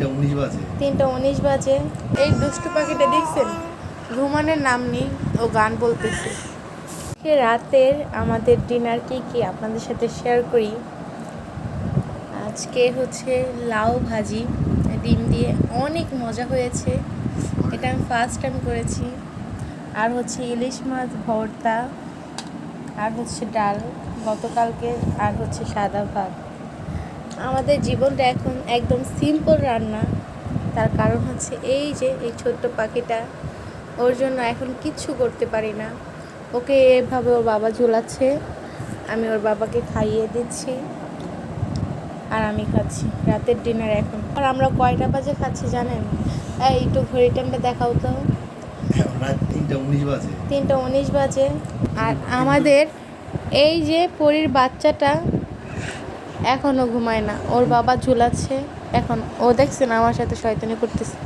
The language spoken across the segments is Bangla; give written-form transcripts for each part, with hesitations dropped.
3:19 বাজে। 3:19 বাজে। এই দুষ্টু পাখিটা দেখছেন, ঘুমানোর নাম নেই, ও গান বলতেছে। রাতের আমাদের ডিনার কি আপনাদের সাথে শেয়ার করি। আজকে হচ্ছে লাউ ভাজি ডিম দিয়ে, অনেক মজা হয়েছে। এটা আমি ফার্স্ট টাইম করেছি। আর হচ্ছে ইলিশ মাছ ভর্তা, আর হচ্ছে ডাল গতকালকে, আর হচ্ছে সাদা ভাত। আমাদের জীবনটা এখন একদম সিম্পল রান্না। তার কারণ হচ্ছে এই যে এই ছোট্ট পাখিটা, ওর জন্য এখন কিচ্ছু করতে পারি না। ওকে এভাবে ওর বাবা ঝুলাচ্ছে, আমি ওর বাবাকে খাইয়ে দিচ্ছি, আর আমি খাচ্ছি রাতের ডিনার এখন। আর আমরা কয়টা বাজে খাচ্ছি জানেন? এই একটু ঘড়ি টাইমটা দেখাও তো। রাত 3:19 বাজে। 3:19 বাজে। আর আমাদের এই যে পরীর বাচ্চাটা এখনও ঘুমায় না, ওর বাবা ঝুলাচ্ছে। এখন ও দেখছেন আমার সাথে শয়তানি করতেছে।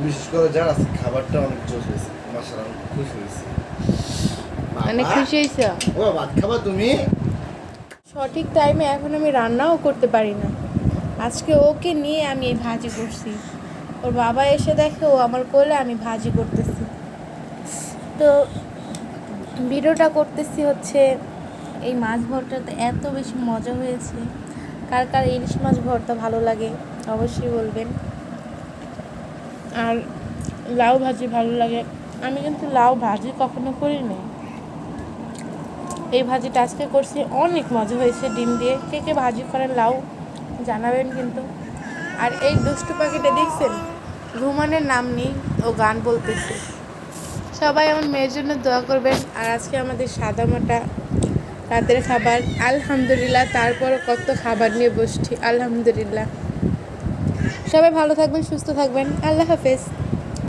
বিশেষ করে যার আজকে খাবারটা অনেক জোশ হয়েছে, মাশাআল্লাহ খুশি হয়েছে। অনেক খুশি হয়েছে। ও ভাত খাবা তুমি? সঠিক টাইমে এখন আমি রান্নাও করতে পারি না। আজকে ওকে নিয়ে আমি এই ভাজি করছি। ওর বাবা এসে দেখে ও আমার কোলে, আমি ভাজি করতেছি। তো ভিডিওটা করতেছি হচ্ছে এই মাছ ভর্তাতে এত বেশি মজা হয়েছে। কার কার ইলিশ মাছ ভর্তা ভালো লাগে অবশ্যই বলবেন। আর লাউ ভাজি ভালো লাগে। আমি কিন্তু লাউ ভাজি কখনো করিনি, এই ভাজিটা আজকে করছি, অনেক মজা হয়েছে ডিম দিয়ে। কে কে ভাজি করেন লাউ জানাবেন কিন্তু। আর এই দুষ্টু পাখিটা দেখছেন, ঘুমানোর নাম নেই, ও গান বলতেছে। সবাই আমার মেয়ের জন্য দোয়া করবেন। আর আজকে আমাদের সাদা মাটা রাতের খাবার, আলহামদুলিল্লাহ। তারপরও কত খাবার নিয়ে বসছি, আলহামদুলিল্লাহ। সবাই ভালো থাকবেন, সুস্থ থাকবেন, আল্লাহ হাফেজ।